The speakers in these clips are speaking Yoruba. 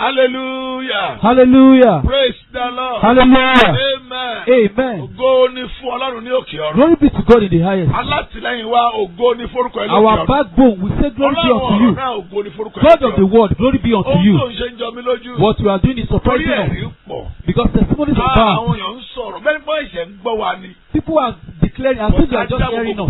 Hallelujah. Hallelujah. Praise the Lord. Hallelujah. Amen. Amen. Ògo ni fún Ọlọ́run ní òkè ọ̀run. Glory be to God in the highest. Alátìlẹ́yìn wa ògo ni forúkọ ẹ̀ lókè Our ọ̀run. backbone, we say glory be unto Ọlọ́run you. ọ̀run náà ògo ni forúkọ ẹ̀ God lókè of the ọ̀run. world, glory be unto Ohun you. tó ń ṣe ń jọ mí lójú. What you are doing is Torí surprising ẹ̀rí us pọ̀. because testimonies are bad. Àwọn èèyàn ń sọ̀rọ̀ bẹ́ẹ̀ ni bọ́ ìṣẹ̀ ń gbọ́ wa ni. People are declaring as if they are just hearing us.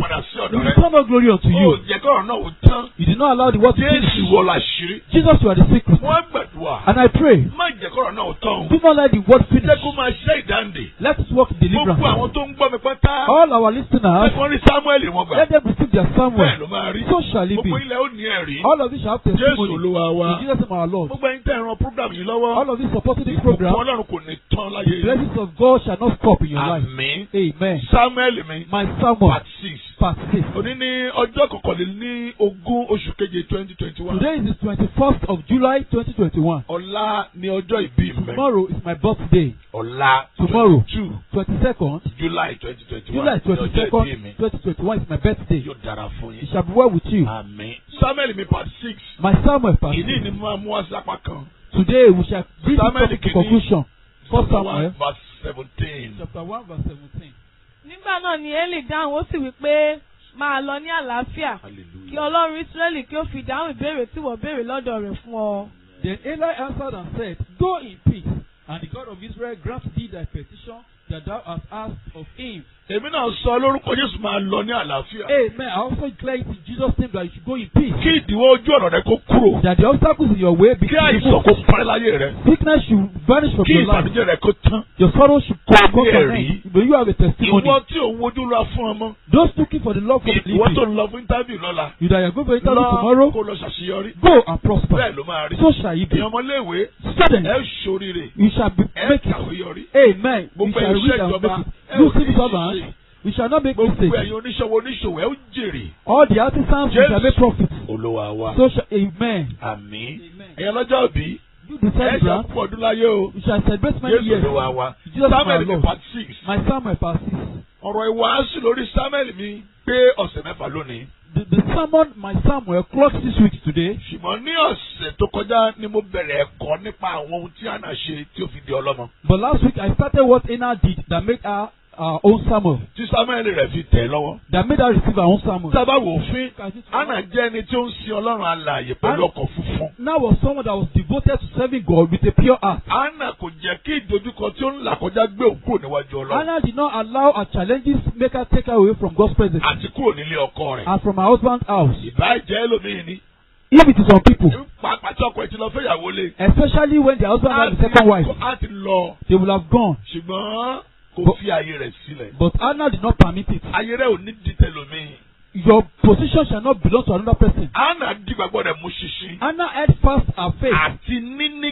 We return all glory unto Ó you. jẹ́ kọ́rọ̀ náà ò tán. You did not allow the word to Jésù finish. wọ làṣírí. Jesus, you are the secret. Wọ́n gbàdúrà. And I pray, Má jẹ́ kọ́rọ̀ náà ò tán. do not let the word Jẹ́ finish. kó máa ṣe ìdáǹdè. Let us work in Gbogbo deliverance. àwọn tó ń gbọ́ mi pátá. All our listeners, Wọ́n rí Sámúẹ́lì wọn gbà. let them receive their Bẹ́ẹ̀ Samuel. ló máa rí. So shall it be. Gbogbo ilẹ̀ ó ní ẹ̀rí. All of you shall have Jésù testimony. Olúwa wa. In Jesus' name, our Lord. Gbogbo ẹ̀yin tẹ́ ẹ̀ràn program yìí lọ́wọ́. All of you supporting this Ìbùkún program, Ọlọ́run kò ní tán láyé the yìí. blessings of God shall not stop in your life. Àmín. Amen. Sámúẹ́lì mi. My Samuel, Part 6. part 6. Òní ní ọjọ́ kọkànlélógún oṣù keje 2021. Today is the 21st of July 2021. Ọ̀la ni ọjọ́ ìbí mi. Tomorrow is my birthday. Ọ̀la Tomorrow, 22 22nd, July 2021. July Ní ọjọ́ ìbí 22nd, mi. 2021 is my birthday. Yóò dára fún It yín. shall be well with you. Àmín. Sámúẹ́lì mi part 6. My Samuel, part Ìní 6. ni mo máa mú wá sápá kan. Today we shall bring Samuel this to kìíní, conclusion. First Chapter 1 Samuel, verse 17. chapter 1, verse 17. Nígbà náà ni Élì dáhùn ó sì wí pé máa lọ ní àlàáfíà kí Hallelujah. Ọlọ́run Ísírẹ́lì kí ó fi dáhùn ìbéèrè tí wọ́n béèrè lọ́dọ̀ rẹ̀ fún ọ. Then Eli answered and said, Go in peace, and the God of Israel grant thee thy petition that thou hast asked of him. Èmi náà sọ lórúkọ Jésù máa lọ ní àlàáfíà. Amen. I also declare it in Jesus' name that you should go in peace. Kí ìdíwọ́ ojú ọ̀nà rẹ kó kúrò. That the obstacles in your way be Kí àìsàn removed. kó parẹ́ láyé rẹ. Sickness should vanish from Kí your life. ìbànújẹ́ rẹ kó tán. Your sorrow should Kò come ní to an ẹ̀rí. end. But you have a testimony. Ìwọ tí òun wojú lọ fún ọmọ. Those looking for the love for the Ìwọ tó living. ń lọ fún interview lọ́la. You that you are going for interview Lọ tomorrow, kó lọ ṣàṣeyọrí. go and prosper. Bẹ́ẹ̀ ló máa rí. So shall it be. Èèyàn ọmọléèwé Students, ẹ ṣoríire. you shall be Ẹ make it. kàwé yọrí. Amen. You Gbogbo shall iṣẹ́ read and ìjọba make it. ẹ You ò ní civil servants, ṣiṣẹ́. we shall not make Gbogbo mistakes. ẹ̀yin oníṣòwò ẹ ó jèrè. All the artisans, we shall make profit. Olúwa wa. So shall, amen. Àmín. Amen. Ẹ̀yin ọlọ́jọ́ òbí. You the Ẹ ṣe celebrant, púpọ̀ ọdún láyé o. we shall celebrate many Jésù years. Olúwa wa. Jesus my Sámúẹ́lì mi Lord. part 6. My Samuel part 6. Ọ̀rọ̀ ìwàásù lórí Sámúẹ́lì mi pé ọ̀sẹ̀ mẹ́fà lónìí. The sermon, my Samuel, clocks 6 weeks today. Ṣùgbọ́n ní ọ̀sẹ̀ tó kọjá ni mo bẹ̀rẹ̀ ẹ̀kọ́ nípa àwọn ohun tí Hánà ṣe tí ó fi di ọlọ́mọ. But last week I started what Anna did that made her own Samuel. Tí Sámúẹ́lì rẹ̀ fi tẹ̀ lọ́wọ́. That made her receive her own Samuel. Tá a bá wò ó fín, Hánà jẹ́ ẹni tí ó ń sin Ọlọ́run alààyè pẹ̀lú ọkàn funfun. Now was someone that was devoted to serving God with a pure heart. Hánà kò jẹ́ kí ìdojúkọ tí ó ń là kọjá gbé òun kúrò níwájú Ọlọ́run. Anna did not allow her challenges make her take her away from God's presence Àti kúrò nílé ọkọ rẹ̀. and from her husband's house. Ìbá jẹ́ ẹlòmíì ni. If it is some people, Pàápàá tí ọkọ ẹ̀ ti lọ fẹ́yàwó lé. especially when their husband had a second wife, Á ti lọ. they will have gone. Ṣùgbọ́n kò fi ààyè rẹ̀ sílẹ̀. But Anna did not permit it. Ayé rẹ̀ ò ní di tẹlòmíì. Your position shall not belong to another person. Hánà dìgbàgbọ́ rẹ̀ mú ṣinṣin. Anna held fast her faith Àti níní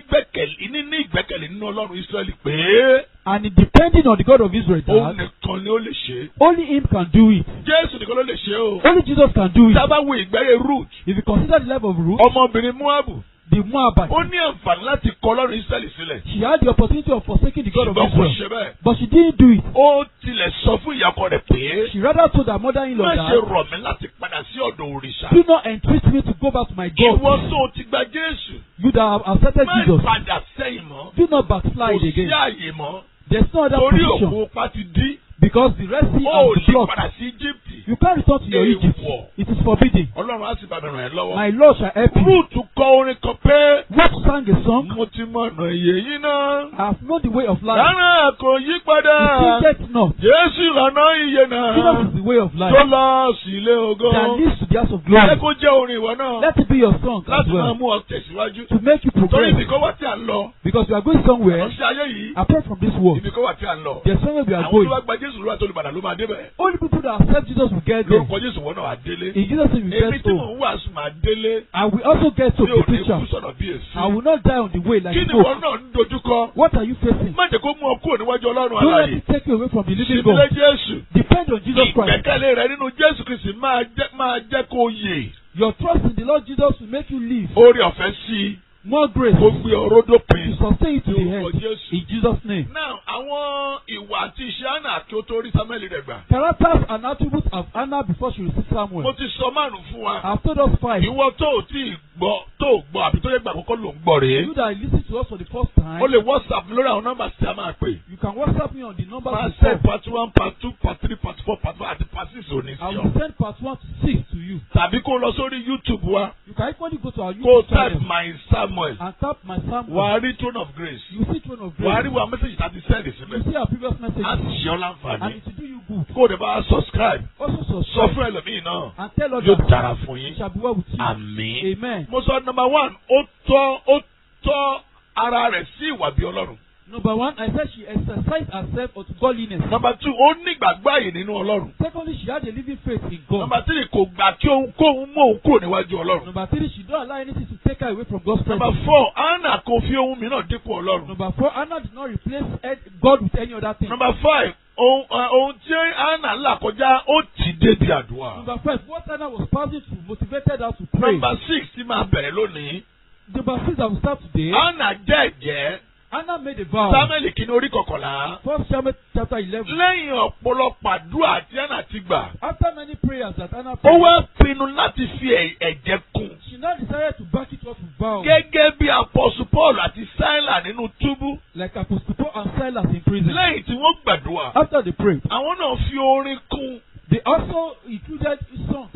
ìgbẹ́kẹ̀lé nínú Ọlọ́run Ísírẹ́lì pé and depending on the God of Israel, òun that nìkan ni ó lè ṣe. only Him can do it. Jésù nìkan ló lè ṣe o. Only Jesus can do it. Tábà wo ìgbẹ́yẹ Ruth, If you consider the life of Ruth, ọmọbìnrin Móábù, the Moabite, ó ní àǹfààní láti kọ Ọlọ́run Ísírẹ́lì sílẹ̀. she had the opportunity of forsaking the God of Ṣùgbọ́n kò Israel, ṣe bẹ́ẹ̀. but she didn't do it. Ó tilẹ̀ sọ fún ìyàkọ rẹ̀ pé She rather told her mother-in-law má ṣe that, rọ̀ mí láti padà sí ọ̀dọ̀ òrìṣà. do not entreat me to go back to my Ìwọ God. tó o ti gba Jésù, You that have accepted má Jesus, padà sẹ́yìn mọ́. do not Kò backslide sí again. àyè mọ́. There's no other Torí position òkú pa ti dí. because the Red Sea Ó has lè blocked. padà sí Íjíbítì. You can't return to your Egypt. It is forbidden. Ọlọ́run á sì bá mi ràn ẹ́ lọ́wọ́. My Lord shall help you. Ruth kọ orin kan pé Ruth sang a song. mo ti mọ̀nà ìyè yín náà. I have known the way of life. Rárá kò yí You padà. still get not. Jésù ìlànà ìyè Jesus náà. is the way of Tó life lọ sí ilé ògo. that leads to the house of Ẹ glory. kó jẹ́ orin ìwọ náà. Let it be your song as Láti máa well mú ọ tẹ̀síwájú. to make you Torí progress. ibìkan wà tí à ń lọ. Because we are going somewhere Ọ̀sẹ̀ ayé yìí. apart from this world. Ibìkan wà tí à ń lọ. There's somewhere we are Àwọn going. olúwa gba Jésù lóra tó lè padà ló máa débẹ̀. Only people that accept Jesus will get there. Lórúkọ Jésù wọ́n náà wà délé. In Jesus' name we Èmi get tí mò home. ń wàásù máa délé. And we also get to Tí ò the ní preacher. kú sọ̀rọ̀ bí èsì. I will not die on the way like Kí ni smoke. wọ́n náà ń dojúkọ? What are you facing? Má jẹ́ kó mú ọ kúrò níwájú Ọlọ́run Don't let alààyè. it take you away from the living Ìṣìbílẹ̀ God. Jésù. Depend on Jesus Christ. Ìgbẹ́kẹ̀lé rẹ nínú Jésù Kristi máa jẹ́ kó yè. Your trust in the Lord Jesus will make you live. Oore ọ̀fẹ́ sí i. more grace kó gbé ọ̀rọ̀ to dópin sustain you to the ní orúkọ end. Jésù. In Jesus' name. Now, àwọn ìwà àti iṣẹ́ Hánà kí ó tó rí Samuel rẹ̀ gbà. Characters and attributes of Hannah before she received Mo Samuel. ti sọ márùn-ún fún wa. I've told us 5. Ìwọ tó ò tí ì gbọ́ tó ò gbọ́ àbí tó yẹ gbà àkọ́kọ́ ló ń gbọ́ rèé. You that listen to us for the first time, O lè WhatsApp mi lórí àwọn nọ́mbà tí a máa pè. you can WhatsApp me on the number Máa before. send part 1, part 2, part 3, part 4, part 5 àti part 6 òní I sí will ọ. send part 1 to 6 to you. Tàbí kó lọ sórí YouTube wa. You can equally go to our Kó YouTube type channel my Samuel. and tap my Samuel. Wà á rí Throne of Grace. You see Throne of Wà á Grace. rí wa message tàbí send You síbẹ̀. see our previous message. Á sì ṣe ọ́ And láǹfààní. it will do you good. Kó o dẹ̀ bá subscribe. Also Sọ subscribe fún ẹlòmíì náà. and tell others Yóò dára fún it yín. shall be well with you. Àmín. Amen. Mo sọ number 1, ó tọ́ ara rẹ̀ sí ìwà bí Ọlọ́run. Number 1, I said she exercised herself unto godliness. Number 2, ó ní ìgbàgbọ́ àyè nínú Ọlọ́run. Secondly, she had a living faith in God. Number 3, kò gbà kí ohunkóhun mú òun kúrò níwájú Ọlọ́run. Number 3, she don't allow anything to take her away from God's Number presence. 4, Hánà kò fi ohun mìíràn dípò Ọlọ́run. Number 4, Hannah did not replace God with any other thing. Number 5, ohun tí Hánà là kọjá ó ti débi àdúrà. Number 5, what Hannah was passing through motivated her to pray. Number 6 tí máa bẹ̀rẹ̀ lónìí. Number 6 that we start today, Hánà jẹ́jẹ́ Hannah made a vow. Samuel kìíní orí kọkànlá. 1 Samuel chapter 11. Lẹ́yìn ọ̀pọ̀lọpọ̀ àdúrà tí Hánà ti gbà, After many prayers that Hannah ó prayed, wá pinnu láti fi ẹ̀jẹ̀ kún. she now decided to back it up with vow. Gẹ́gẹ́ bí Apostle Paul àti Sílà nínú túbú. Like Apostle Paul and Silas in prison. Lẹ́yìn tí wọ́n gbàdúrà, After they prayed, àwọn náà fi orin kún. they also included songs.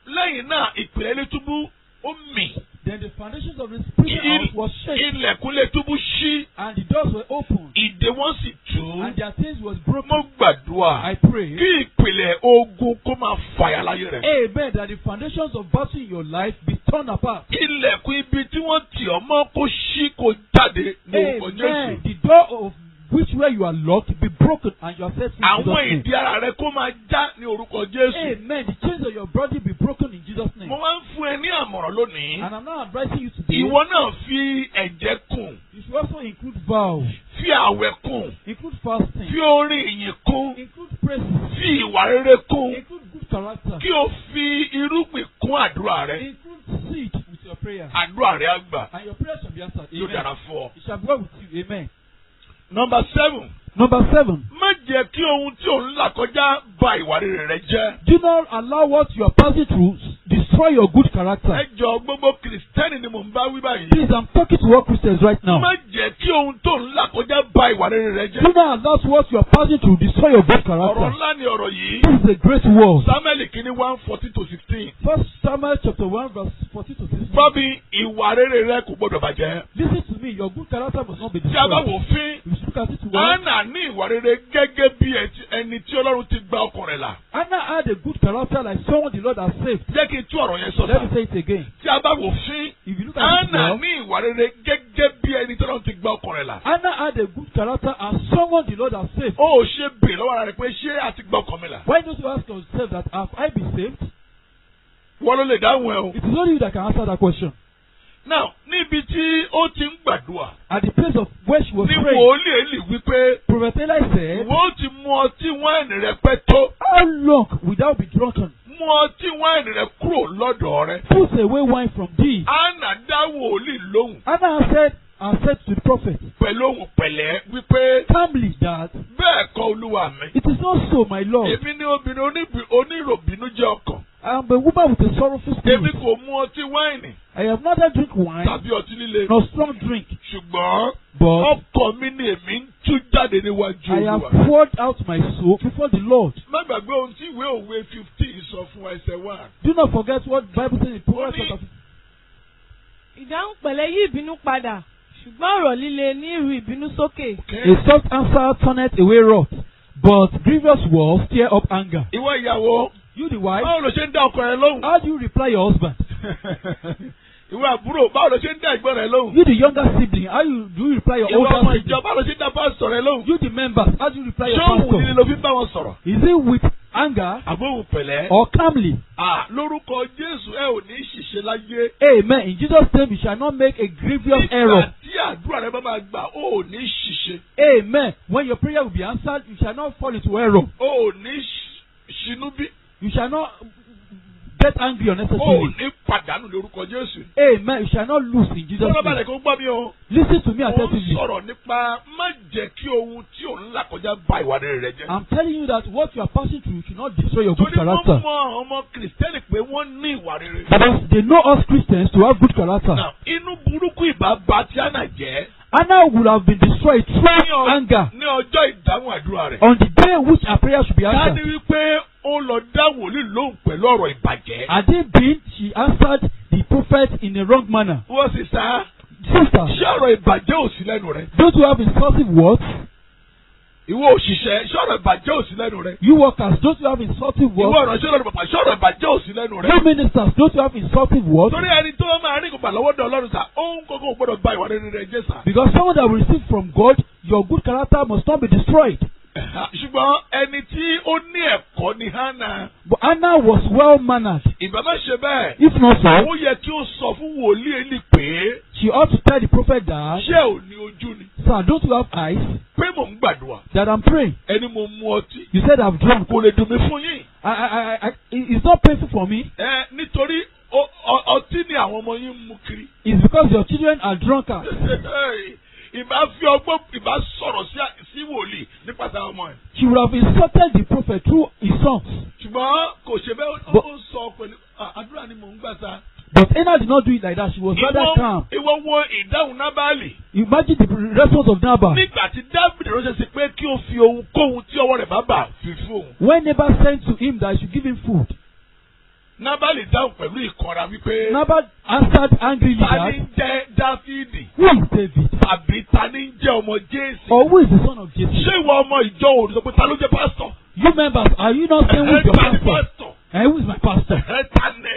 Lẹ́yìn náà ìpìlẹ̀ ilé túbú ó mì. Then the foundations of the prison house was shaken, Ilẹ̀kùnlé túbú ṣí. and the doors were opened, Ìdè wọn sì tú. and their chains was broken. Mo gbàdúrà I pray, kí ìpìlẹ̀ ogun kó máa fàyà láyé rẹ̀. amen, that the foundations of battle in your life be torn apart. Ilẹ̀kùn ibi tí wọ́n tì ọ́ mọ́ kó ṣí kó jáde ní orúkọ Jésù. Amen. The door of which where you are locked be broken and you are set free in Àwọn Jesus' name. ìdí ara rẹ kó máa já ní orúkọ Jésù. Amen. The chains of your body be broken in Jesus' name. Mo máa ń fún ẹ ní àmọ̀ràn lónìí. And I'm now advising you today, Ìwọ náà fi ẹ̀jẹ̀ kún. you should also include vows, Fi àwẹ̀ kún. include fasting, Fi orin ìyìn kún. include praises, Fi ìwà rere kún. include good character, Kí o fi irúgbìn kún àdúrà rẹ. include seed with your prayer, Àdúrà rẹ á gbà. and your prayer shall be answered. Yóò dára Amen. fún ọ. It shall be well with you. Amen. Number 7. Number 7, Má jẹ́ kí ohun tí ò ń là kọjá ba ìwà rere rẹ jẹ́. do not allow what you are passing through destroy your good character. Ẹ jọ gbogbo Kìrìsìtẹ́nì ni mò ń bá wí báyìí. Please, I'm talking to all Christians right now. Má jẹ́ kí ohun tó ń là kọjá ba ìwà rere rẹ Do jẹ́. not allow what you are passing through destroy your good Ọ̀rọ̀ character. ńlá ni ọ̀rọ̀ yìí. This is a great word. Samuel kìíní 1:14-16. 1 Samuel chapter 1 verse 14 to 16. Bọ́bí ìwà rere rẹ kò gbọdọ̀ bàjẹ́. Listen to me, your good character must not be Tí a bá destroyed. wò fín, If you look at it well, Hánà ní ìwà rere gẹ́gẹ́ bí ẹni tí Ọlọ́run ti gba ọkàn rẹ̀ là. Hannah had a good character like someone the Lord has saved. Jẹ́ kí n tú ọ̀rọ̀ yẹn sọ Let me sá. say it again. Tí a bá wò fín, If you look at it Hánà well, ní ìwà rere gẹ́gẹ́ bí ẹni tí Ọlọ́run ti gba ọkàn rẹ̀ là. Hannah had a good character and someone the Lord has saved. Ó ò ṣe bèrè lọ́wọ́ ara rẹ̀ pé ṣé a ti gba ọkàn mi là. Why don't you ask yourself that have I been saved? Wọ́n ló lè dáhùn ẹ o. It is only you that can answer that question. Now, níbi tí ó ti ń gbàdúrà, At the place of where she was ní praying, wòlíì Élì wípé Prophet Eli said, ìwọ ó ti mú ọtí wáìnì rẹ pẹ́ tó. how long without be drunken? Mú ọtí wáìnì rẹ kúrò lọ́dọ̀ rẹ. Put away wine from thee. Hánà dá wòlíì lóhùn Hannah said to the prophet, pẹ̀lú ohùn pẹ̀lẹ́ wípé calmly that bẹ́ẹ̀ kọ́ Olúwa mi. it is not so, my Lord. Èmi ni obìnrin oníròbìnújẹ́ ọkàn. I am a woman with a sorrowful Èmi spirit. kò mu ọtí wáìnì I have neither drink wine tàbí ọtí líle. nor strong drink, Ṣùgbọ́n but ọkàn mi ni èmi ń tú jáde níwájú I have Olúwa. poured out my soul before the Lord. Má gbàgbé ohun tí ìwé òwe 15 sọ fún wa ẹsẹ̀ 1. Do not forget what the Bible says in Proverbs Only- chapter 15. Ìdáhùn pẹ̀lẹ́ yí ìbínú padà, ṣùgbọ́n ọ̀rọ̀ líle ní irú ìbínú sókè. Okay. A soft answer turneth away wrath, but grievous words stir up anger. Ìwọ ìyàwó, You the wife, báwo ló ṣe ń dá ọkọ rẹ lóhùn? how do you reply your husband? Ìwọ àbúrò, báwo ló ṣe ń dá ẹ̀gbọ́n rẹ lóhùn? You the younger sibling, how do you reply your Ìwọ ọmọ older ìjọ, sibling? báwo ló ṣe ń dá pásítọ̀ rẹ lóhùn? You the members, how do you reply your Ṣé òun nílé pastor? ló fi ń bá wọn sọ̀rọ̀? Is it with anger Àbóhùn pẹ̀lẹ́. or calmly? Lórúkọ Jésù ẹ ò ní ṣìṣe láyé. Amen. In Jesus' name, you shall not make a grievous Nígbà error. tí àdúrà rẹ bá máa gbà, ó ò ní ṣìṣe. Amen. When your prayer will be answered, you shall not fall into error. Ó ò ní ṣinú bí. You shall not get angry Ó unnecessarily. ní pàdánù lórúkọ Jésù. Amen. You shall not lose in Jesus' Sọ́dọ̀ name. balẹ̀ kó gbọ́ mi o. Listen to me Ó ń attentively. sọ̀rọ̀ nípa má jẹ́ kí ohun tí ò ń là kọjá ba ìwà rere rẹ jẹ́. I'm telling you that what you are passing through should not destroy your good Torí wọ́n character. mọ àwọn ọmọ Kìrìsìtẹ́nì pé wọ́n ní ìwà rere. Because they know us Christians to have good character. Now, inú burúkú ìbá ba tí Hánà jẹ́. Anna would have been destroyed through anger Ní ọjọ́ ìdáhùn àdúrà rẹ̀. on the day which her prayer should be Ká ní answered. wípé ó lọ dá wòlíì lóhùn pẹ̀lú ọ̀rọ̀ ìbàjẹ́. Had it been, she answered the prophet in a wrong manner. Wọ́n sì sá. Sister, Ṣé ọ̀rọ̀ ìbàjẹ́ ò sí lẹ́nu rẹ̀? don't you have insulting words? Ìwọ òṣìṣẹ́, ṣé ọ̀rọ̀ ìbàjẹ́ ò sí lẹ́nu rẹ̀? You workers, don't you have insulting Ìwọ words? ọ̀rọ̀ ṣé ọ̀rọ̀ bàbá, ṣé ọ̀rọ̀ ìbàjẹ́ ò sí lẹ́nu You rẹ̀? ministers, don't you have insulting words? Torí ẹni tó máa rí ìgbà lọ́wọ́ dọ̀ Ọlọ́run sà, òun kọ́kọ́ gbọ́dọ̀ ba ìwà rere rẹ̀ jẹ́ sà. Because someone that will receive from God, your good character must not be destroyed. Ṣùgbọ́n ẹni tí ó ní ẹ̀kọ́ ni Hánà. But Anna was well-mannered. Ìbá má ṣe bẹ́ẹ̀. If not so, Ó yẹ kí ó sọ fún wòlíì Élì pé she ought to tell the prophet that, ṣé ò ní ojú ni? sir, don't you have eyes? Pé mò ń gbàdúrà. That I'm praying. Ẹni mo mu ọtí. You said I've drunk. Kò lè dùn mí fún yín. It's not painful for me. Nítorí ọtí ni àwọn ọmọ yín ń mu kiri. It's because your children are drunkards. Ìbá fi ọgbọ́n ìbá sọ̀rọ̀ sí wòlíì nípasẹ̀ ọmọ ẹ̀. She would have insulted the prophet through his sons. Ṣùgbọ́n kò ṣe bẹ́ẹ̀ ó ń sọ pẹ̀lú àdúrà ni mò ń gbà sá. But Anna did not do it like that. She was rather calm. Ìwọ wo ìdáhùn Nábálì. Imagine the response of Nabal. Nígbà tí Dáfídì ránṣẹ́ sí pé kí ó fi ohunkóhun tí ọwọ́ rẹ̀ bá bà fi fún òun. When Nabal sent to him that he should give him food, Nábálì dáhùn pẹ̀lú ìkanra wípé. Nabal answered angrily Ta ni ń that, jẹ́ Dáfídì? who is David? Tàbí ta ni ń jẹ́ ọmọ Jésè? Or who is the son of Jesse? Ṣé ìwọ ọmọ ìjọ òòrùn sọ pé ta ló jẹ́ pásítọ̀? You members, are you not saying who is your Ta ni pastor? pásítọ̀? And who is my pastor? Ta ni?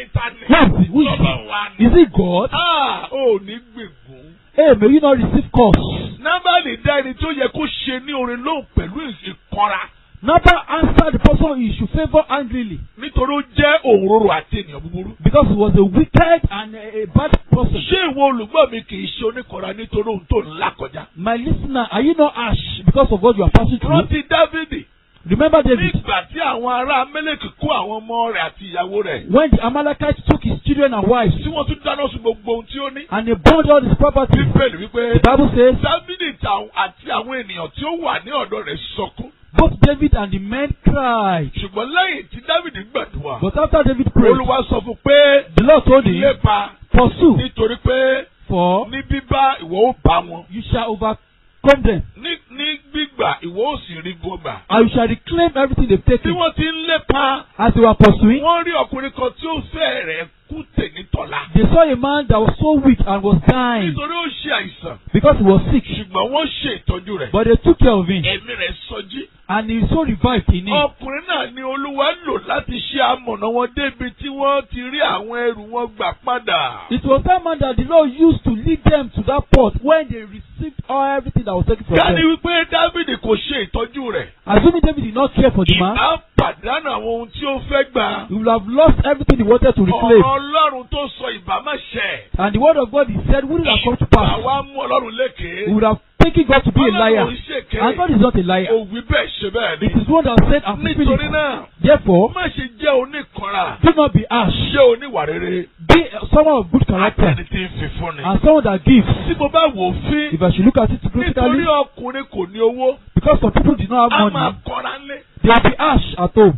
Who is he? Who is Lọ́ba wa he? ni. Is it God? Ò ní gbègún. Hey, may you not receive curse. Nábálì dá ẹni tó yẹ kó ṣe ní orin lóhùn pẹ̀lú ìkanra. Nabal answered the person he should favor angrily Nítorí ó jẹ́ òǹrorò àti ènìyàn búburú. because he was a wicked and a bad person. Ṣé ìwọ olùgbọ́ mi kì í ṣe oníkanra nítorí ohun tó ń là kọjá? My listener, are you not ash because of what you are passing through? Rántí Dáfídì. Remember David, Nígbà tí àwọn ará Amẹ́lẹ́kì kó àwọn ọmọ rẹ̀ àti ìyàwó rẹ̀. when the Amalekites took his children and wives Tí wọ́n tún dáná sun gbogbo ohun tí ó ní. and they burned all his property, Bíbélì wípé. the Bible says Dáfídì àti àwọn ènìyàn tí ó wà ní ọ̀dọ̀ rẹ̀ sọkún. both David and the men cried. Ṣùgbọ́n lẹ́yìn tí Dáfídì gbàdúrà. But after David prayed, Olúwa sọ fún pé. the Lord told him, Lépa. pursue, Nítorí pé for ní bíbá ìwọ ó bá wọn. you shall overcome them, Ní gbígbà ìwọ ó sì rí gbọ́gbà. and you shall reclaim everything they've Tí taken. wọ́n ti ń lépa. As they were pursuing, Wọ́n rí ọkùnrin kan tí ó fẹ́ rẹ̀ kú tènítọ̀la. they saw a man that was so weak and was dying Nítorí ó ṣe àìsàn. because he was sick. Ṣùgbọ́n wọ́n ṣe ìtọ́jú rẹ̀. But they took care of him, Ẹ̀mí rẹ̀ sọjí. and he so revived in him. Ọkùnrin náà ni Olúwa lò láti ṣe amọ̀nà wọn débi tí wọ́n ti rí àwọn ẹrù wọn gbà padà. It was that man that the Lord used to lead them to that port when they received everything that was taken from Ká ní them. wípé Dáfídì kò ṣe ìtọ́jú rẹ̀. Assuming David did not care for the man, Ìbá pàdánù àwọn ohun tí ó fẹ́ gbà. he would have lost everything he wanted to reclaim. Ọ̀rọ̀ Ọlọ́run tó sọ ìbá má ṣẹ. And the word of God, he said, wouldn't have come to pass. Àwa mú Ọlọ́run He lékè. would have taken God to be a Ọlọ́run liar. ò ń ṣèké. And God is not a liar. Òwì bẹ́ẹ̀ ṣe bẹ́ẹ̀ It ni. is one that said and fulfilled Nítorí it. náà, Therefore, má ṣe jẹ́ oníkanra. do not be harsh. Ṣé oníwà rere? Be someone of good character Àtẹni tí ń fi fún ni. and someone that gives. Tí mo bá wò ó fín. If I should look at it Nítorí critically, ọkùnrin kò ní owó. because some people did not A have máa money, kọ́ra ńlé. they will be harsh at home.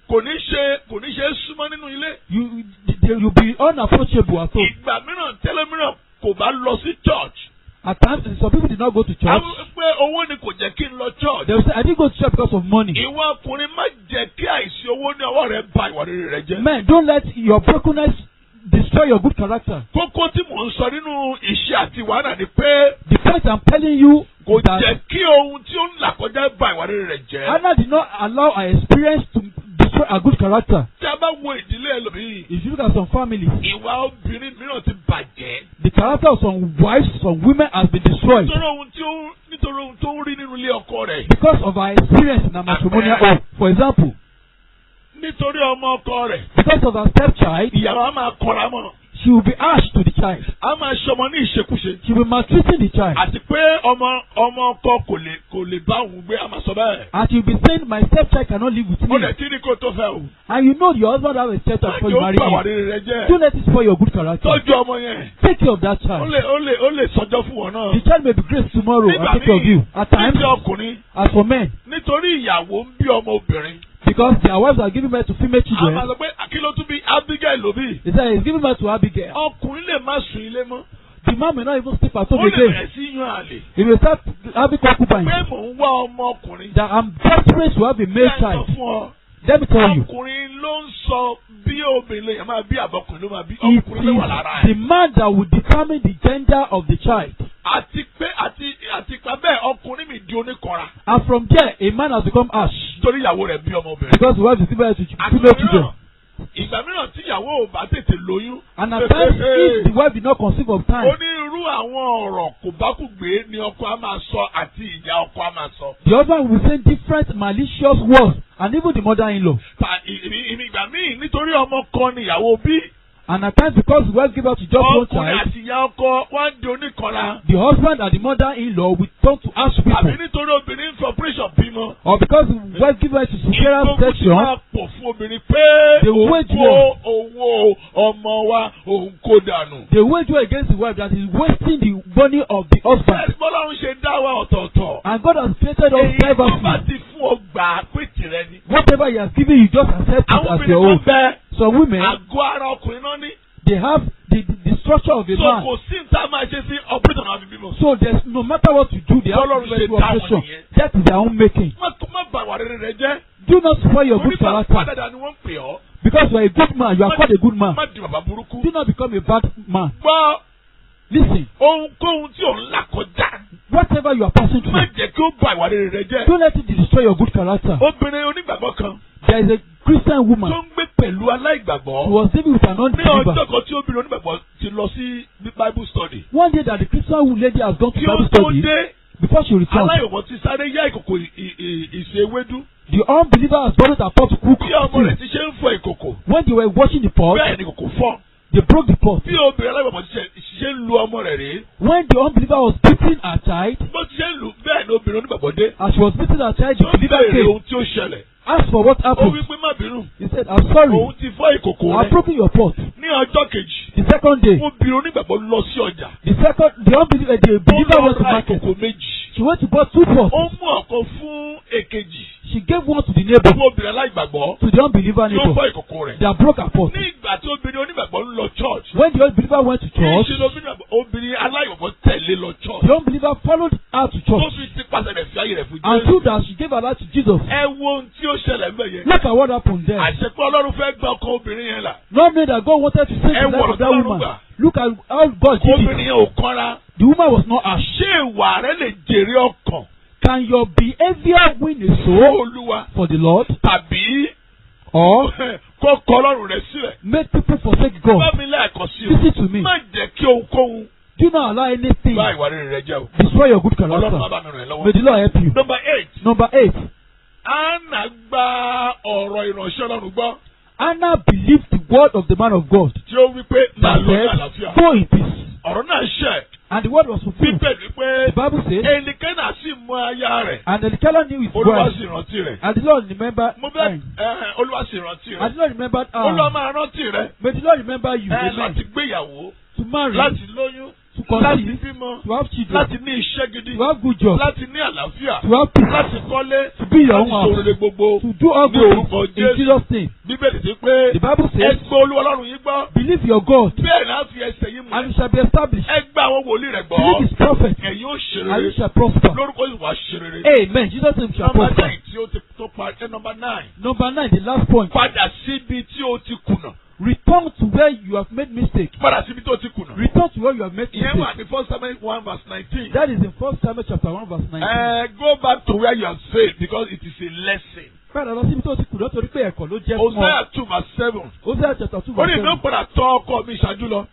Kò ní ṣe súnmọ́ nínú ilé. You'll be unapproachable at home. Ìgbà mìíràn tẹ́lẹ̀ mìíràn kò bá lọ sí church. At times, some people did not go to church. Àwọn pé owó ni kò jẹ́ kí n lọ church. They will say, I didn't go to church because of money. Ìwọ ọkùnrin má jẹ́ kí àìsí owó ní ọwọ́ rẹ̀ ba ìwà rere rẹ̀ jẹ́. Men, don't let your brokenness destroy your good character. Kókó tí mò ń sọ nínú iṣẹ́ àti wàhálà ni pé The point I'm telling you kò is that jẹ́ kí ohun tí ó ń là kọjá ba ìwà rere rẹ̀ jẹ́. Hannah did not allow her experience to destroy her good character. Tí a bá wo ìdílé ẹlòmíì, If you look at some families, ìwà obìnrin mìíràn ti bàjẹ́. the character of some wives, some women has been destroyed Nítorí ohun tó ń rí nínú ilé ọkọ rẹ̀. because of her experience in her matrimonial home. For example, Nítorí ọmọ ọkọ rẹ̀. because of her stepchild, Ìyàwó á máa kọra mọ́. She will be harsh to the child. A máa ṣọmọ ní ìṣekúṣe. She will be maltreating the child. Àti pé ọmọ ọkọ kò lè bá òun gbé, a máa sọ bẹ́ẹ̀. And she will be saying, my stepchild cannot live with Ó me. lè tí ní kó tó fẹ́ o. And you know your husband have a stepchild before you marry Yóò bá wà him. rere rẹ jẹ́. Don't let it spoil your good character. Tọ́jú ọmọ yẹn. Take care of that Ó child. lè sọjọ́ fún wọn náà. The child may be great tomorrow and take care of you. At times, níbi ọkùnrin. as for men, Nítorí ìyàwó ń bí ọmọ obìnrin. because their wives are giving birth to female A máa children, sọ pé àkìlọ́ tún bí Abigail ló bí. they say he's giving birth to Abigail. Ọkùnrin lè má sùn ilé mọ́. The man may not even sleep at Ó home lè again. bẹ̀rẹ̀ sí yan àlè. He will start having concubines. Pé mò ń wá ọmọ ọkùnrin. That I'm desperate to have a male Bẹ́ẹ̀ child. sọ fún ọ. Let me tell you, Ọkùnrin ló ń sọ bí obìnrin lè máa bí àbọ̀kùnrin ló máa bí. it Ọkùnrin ló wà lára is the ẹ̀. man that will determine the gender of the child. Àti pé àti pa bẹ́ẹ̀ ọkùnrin mi di oníkanra. And from there, a man has become harsh Torí ìyàwó rẹ̀ bí ọmọbìnrin. because the wife is giving birth to Àti female children. ìgbà mìíràn tí ìyàwó ò bá tètè lóyún. And at times, if the wife did not conceive of time, Onírúurú àwọn ọ̀rọ̀ kò bá kú gbé ni ọkọ á máa sọ àti ìyá ọkọ á máa sọ. the husband will say different malicious words, and even the mother-in-law. Ìgbà míì nítorí ọmọ kan ni ìyàwó bí. And at times, because the wife gave birth to just one Ọkùnrin child, àti ìyá ọkọ wá ń di oníkanra. the husband and the mother-in-law will turn to harsh Àbí people. nítorí obìnrin ń sọ operation bímọ. Or because the wife gave birth to cesarean Ìgbógun ti section, máa pọ̀ fún obìnrin pé They òun wage kó war. owó ọmọ wa òun kó dànù. they wage war against the wife that is wasting the money of the husband. Bẹ́ẹ̀ni Bọ́lọ́run ṣe dá wa ọ̀tọ̀ọ̀tọ̀. And God has created us Èyí tó bá diversely. ti fún ọ gbà á pé tìrẹ ni. Whatever He has given you, just accept it Àwọn as your obìnrin own. kan bẹ Some women, àgọ́ ara ọkùnrin náà ní. they have the structure of a So man. kò sí ní tá a máa ṣe sí operation náà fi bímọ. So there's no matter what you do, they have Bọ́lọ́run to ṣe do dá wọn operation. nìyẹn. That is their own making. Má bà wà rere rẹ jẹ́. Do not spoil your good Onígbà character. padà ni wọ́n ń pè ọ́. Because you are a good man, you are called a good man. Má di bàbá burúkú. Do not become a bad man. Gbọ́ Listen, ohunkóhun tí ò ń là kọjá. whatever you are passing Má through, jẹ́ kí ó bà ìwà rere rẹ jẹ́. don't let it destroy your good character. Obìnrin onígbàgbọ́ kan There is a Christian tó woman ń gbé pẹ̀lú aláìgbàgbọ́. who was living with an Ní unbeliever. ọjọ́ kan tí obìnrin onígbàgbọ́ ti lọ sí Bible study. One day that the Christian lady has gone to Kí ó Bible tó study, dé, before she returned, aláìgbàgbọ́ ti sáré yá ìkòkò ìṣe ewédú. the unbeliever has borrowed her pot to cook Bí ọmọ rẹ̀ stew. ti ṣe ń fọ ìkòkò. When they were washing the pot, Bẹ́ẹ̀ ni kòkò fọ́. they broke the pot. Bí obìnrin aláìgbàgbọ́ ti ṣe ń lu ọmọ rẹ̀ rèé. When the unbeliever was beating her child, Bó ti ṣe ń lù bẹ́ẹ̀ ni obìnrin onígbàgbọ́ dé. as she was beating her child, Tó the believer béèrè came, ohun tí ó ṣẹlẹ̀. asked for what Ó happened. wí pé má bínú. He said, I'm sorry, Òun ti fọ́ ìkòkò I've rẹ̀. broken your pot. Ní ọjọ́ kejì, The second day, obìnrin onígbàgbọ́ lọ sí ọjà. the unbeliever, the Ó believer lọ went to ra market. ìkòkò méjì. She went to buy 2 pots. Ó mú ọ̀kan fún èkejì. She gave one to the neighbor, Fún obìnrin aláìgbàgbọ́. to the unbeliever Tí ó neighbor. fọ́ ìkòkò rẹ̀. They broke her pot. Ní ìgbà tí obìnrin onígbàgbọ́ ń lọ church. When the unbeliever went to church, Kì í ṣe obìnrin aláìgbàgbọ́ tẹ̀lé lọ church. the unbeliever followed her to Tó church. fi ti pàṣẹ rẹ̀ fi ayé rẹ̀ fún And Jésù. through that, she gave her life to Jesus. Ẹ wo ohun tí ó ṣẹlẹ̀ ń bẹ̀ yẹn. Look at what happened there. Àṣepé Ọlọ́run fẹ́ gba ọkàn obìnrin yẹn là. Not knowing that God wanted to save the life of that woman. Look at how God did Obìnrin it. yẹn ò kọ́ra. The woman was not harsh. Ṣé ìwà rẹ lè jèrè ọkàn Can your behavior win a fún soul Olúwa? for the Lord? Tàbí Or kó kọ Ọlọ́run rẹ̀ sílẹ̀? make people forsake Bá God? mi lẹ́ẹ̀kan sí o. Listen to me. Má jẹ́ kí ohunkóhun Do not allow anything bá ìwà rere rẹ jẹ́ o. destroy your good Ọlọ́run character. má bá mi ràn ẹ́ lọ́wọ́. May the Lord help you. Number 8. Number 8. Anna gba ọ̀rọ̀ ìránṣẹ́ Ọlọ́run gbọ́. Anna believed the word of the man of God Tí ó wí pé máa that lọ ní said, àlàáfíà. go in peace. Ọ̀rọ̀ náà ṣẹ̀. And the word was fulfilled. Bíbẹ̀ ni pé The Bible says, ẹnikẹ́ni á sì mú aya rẹ̀. and Elikana knew his Olúwa wife, sì rántí rẹ̀. and the Lord remembered Mo bẹ̀ him. Olúwa sì rántí And rẹ̀. the Lord remembered Olúwa her. máa rántí rẹ̀. May the Lord remember you, Láti amen. gbéyàwó, To marry, láti lóyún, to láti conceive, bímọ, to have children, láti ní iṣẹ́ gidi, to have good job, láti ní àlàáfíà, to have peace, láti kọ́lé, to be your own láti house, ṣòrere gbogbo. to do all Ní good orúkọ things in Jésù. Jesus' name. Bíbélì ti pé The Bible ẹ says, gbọ́ Olúwa Ọlọ́run yín gbọ́. believe your God, Bẹ́ẹ̀ náà fi ẹsẹ̀ yín and múlẹ̀. you shall be established. Ẹ gbà àwọn wòlíì rẹ̀ gbọ́. Believe his prophet, Ẹ̀yin ó ṣe and you rere. shall prosper. Lórúkọ Jésù wá ṣe rere. Amen. Jesus' name shall Number prosper. 9 tí ó ti tó parí. Number 9. Number 9, the last point. Padà síbi tí ó ti kùnà. Return to where you have made mistake. Padà síbi tí ó ti kùnà. Return to where you have made Ìyẹn wà mistake. ní 1 Samuel 1 verse 19. That is in 1 Samuel chapter 1 verse 19. Go back to where you have failed because it is a lesson. Padà lọ síbi tó ti kù lọ́tọ̀rí pé ẹ̀kọ́ ló jẹ́ fún ọ. Hosea 2 verse 7. Hosea chapter 2 Ó ní verse ìlú 7. padà tọ́ ọkọ mi ṣáájú lọ.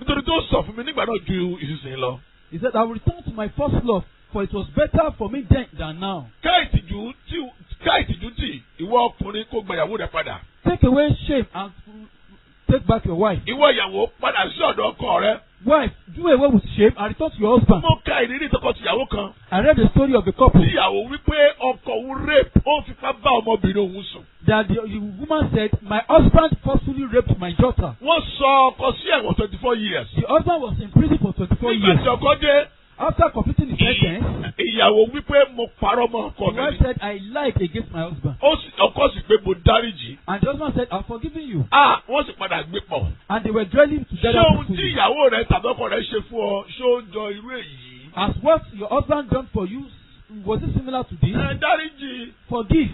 Nítorí tó sọ fún mi nígbà náà ju ìsinsìnyí lọ. He said, I will return to my first love, for it was better for me then than now. Ká ìtìjú tí ìwọ ọkùnrin kó gba ìyàwó rẹ̀ padà. Take away shame and take back your wife. Ìwọ ìyàwó padà sí ọ̀dọ̀ ọkọ rẹ. Wife, do away with shame and return to your husband. Mo ka ìrírí tọkọtìyàwó kan. I read the story of a couple Ìyàwó wípé ọkọ òun rape, ó fipá bá ọmọbìnrin òun sùn. that the woman said, my husband forcefully raped my daughter. Wọ́n sọ ọkọ sí ẹ̀wọ̀n 24 years. The husband was in prison for 24 Nígbà years. tí ọkọ dé, After completing the sentence, ìyàwó wípé mo parọ́ mọ́ ọkọ the mi wife ni. said, I lied against my husband. Ọkọ sì pé mo dáríjì. And the husband said, I've forgiven you. Wọ́n sì padà gbé pọ̀. And they were dwelling Ṣé together ohun tí peacefully. ìyàwó rẹ tàbí ọkọ rẹ ṣe fún ọ, ṣé ó jọ irú èyí? As what your husband done for you, was it similar to this? Dáríjì. Forgive.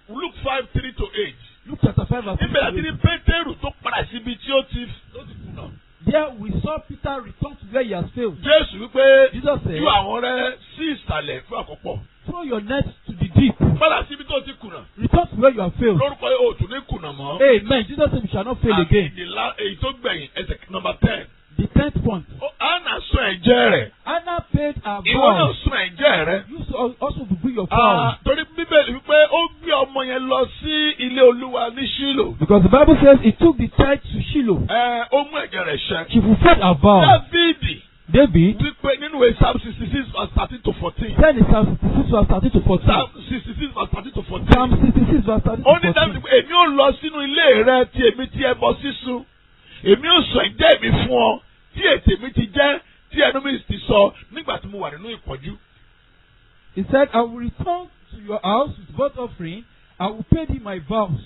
Luke 5:3-8. Luke chapter 5 verse Níbẹ̀ láti ní 6. Pétérù tó padà síbi tí ó ti kùnà. There we saw Peter return to where he has failed. Jésù wípé Jesus said, ju àwọn rẹ sí ìsàlẹ̀ fún àkópọ̀. throw your net to the deep. Padà síbi tó ti kùnà. Return to where you have failed. Lórúkọ yóò tún ní kùnà mọ́. Amen. Jesus said we shall not fail again. Èyí tó gbẹ̀yìn ẹsẹ̀ nọmba 10. The 10th point. Anna sún ẹ̀jẹ̀ rẹ̀. Anna paid her Ìwọ náà vows. sún ẹ̀jẹ̀ rẹ̀. You also fulfill your vows. Torí Bíbélì wípé ó gbé ọmọ yẹn lọ sí ilé Olúwa ní Ṣílò. Because the Bible says he took the child to Shiloh. Ó mú ẹ̀jẹ̀ rẹ̀ ṣẹ. She fulfilled her vows. Dávìdì David wípé nínú ìwé Psalm 66 verse 13-14. said in Psalm 66 verse 13 to 14. Psalm 66 verse 13-14. Psalm 66 verse 13 to Ó ní Dávìdì 14. pé èmi ò lọ sínú ilé rẹ tí èmi ti ẹbọ sísun. Èmi ò sọ ẹ̀jẹ̀ mi fún ọ tí ètè mi ti jẹ́ tí ẹnu mi ti sọ nígbà tí mo wà nínú ìpọ́njú. He said, I will return to your house with burnt offering. I will pay thee my vows,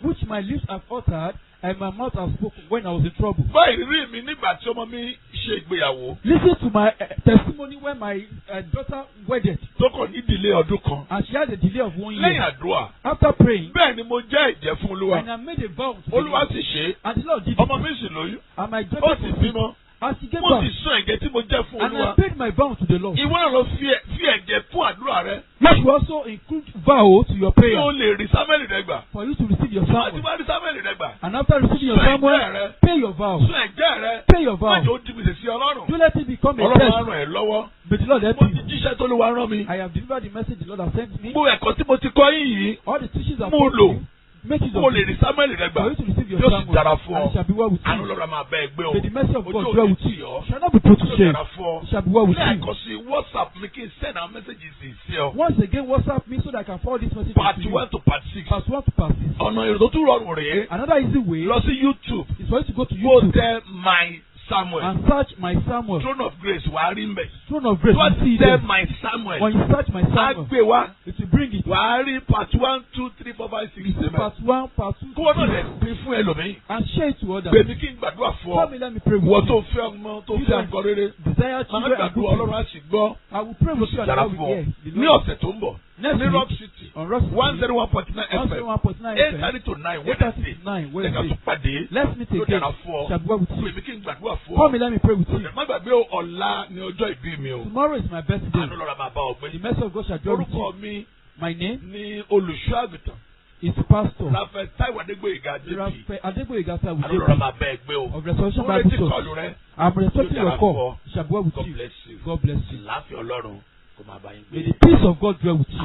which my lips have uttered and my mouth has spoken when I was in trouble. Bá ìrírí mi nígbà tí ọmọ mi ṣe ìgbéyàwó. Listen to my testimony when my daughter wedded. Tó kàn ní ìdílé ọdún kan. And she had a delay of 1 Lẹ́yìn year. àdúrà. After praying, Bẹ́ẹ̀ ni mo jẹ́ ìjẹ́ fún Olúwa. and I made a vow to the Olúwa Lord. sì ṣe é. And the Lord did Ọmọ it. mi sì lóyún. And my Ó daughter sì conceived. bímọ. And she gave Mo birth. sì sún ẹ̀jẹ̀ tí mo jẹ́ fún And I Olúwa. paid my vow to the Lord. Ìwọ náà lọ fi ẹ̀jẹ̀ fún àdúrà rẹ. You should also include vow to your Kí prayer o lè rí Sámẹ́lì rẹ gbà. for you to receive your Àti Samuel. bá rí Sámẹ́lì rẹ gbà. And after receiving your Sún Samuel, ẹ̀jẹ̀ rẹ. pay your vow. Sún ẹ̀jẹ̀ rẹ. Pay your vow. Má jẹ́ ó di gbèsè sí Ọlọ́run. Do let it become a Ọlọ́run á test. ràn ẹ́ lọ́wọ́. May the Lord help Mo ti you. jíṣẹ́ tó Olúwa rán mi. I have delivered the message the Lord has sent me. Gbogbo ẹ̀kọ́ tí mo ti kọ́ yín yìí. All the teachings are Mo for lò. you. Make use Kó o of lè it. rí Sámẹ́lì rẹ gbà. For you to receive your Yóò sì Samuel. dára fún And it ọ. shall be well with Àánú you. lọ́ra máa bẹ́ ẹ gbé o. May the mercy of God Ojú dwell òní with tì you. ọ́. Shall not be put to Yóò shame. dára fún ọ. It shall be well with you. Lẹ́ẹ̀kan sí WhatsApp mi kí n send àwọn messages sí ọ. Once again, WhatsApp me so that I can forward this message Part to you. 1 to part 6. Part 1 to part 6. Ọ̀nà èrò tó tún rọrùn rèé. Another easy way Lọ sí YouTube. is for you to go to Kó YouTube tẹ My Samuel. and search my Samuel. Throne of Grace wà á rí mbẹ̀. Throne of grace. Tó You see tẹ there. My Samuel. When you search my Á Samuel, gbé wá. it will bring it. Wà á rí part 1, 2, 3, 4, 5, 6, You see 7. part 1, part 2, Kó wọ́n náà to lè 6, pín fún ẹlòmíì. and share it to others. Gbèmí kí n gbàdúrà fún Tell ọ. me, let me pray with Wọ́n tó you. fẹ́ ọmọ tó You fẹ́ that nǹkan rere. desire Màá children and gbàdúrà good Ọlọ́run things. á sì gbọ́. I will pray with you and Dára I will fún ọ. hear. Ní ọ̀sẹ̀ tó ń bọ̀. Next Ní week, Rock City. on Rock City, 101.9 FM. 101.9 8:30 FM, to 9 Wednesday. 8:30 Ẹ̀ka Wednesday. tún pàdé. Let's meet Yóò again. dára fún ọ. Shall be well with you. Gbèmí kí n gbàdúrà fún Call ọ. me, let me pray with you. Má gbàgbé o, ọ̀la ni ọjọ́ ìbí mi o. Tomorrow is my birthday. Àánú lọ́ra máa bá ọ gbé. The mercy of God shall dwell with you. Orúkọ mi My name ni olùṣọ́ àgùntàn. is Pastor Rafael Táíwò Adégbóyèga JP. Raphael Adegboyega with Àánú lọ́ra JP máa bá ẹ gbé o. of Restoration Mo Bible retí Church. kọlù rẹ. I'm respecting Yóò your dára call. fún ọ. Shall be well with God you. bless you. God bless you. Láàfin Ọlọ́run kò máa bá yín May gbé. the peace of God dwell with you.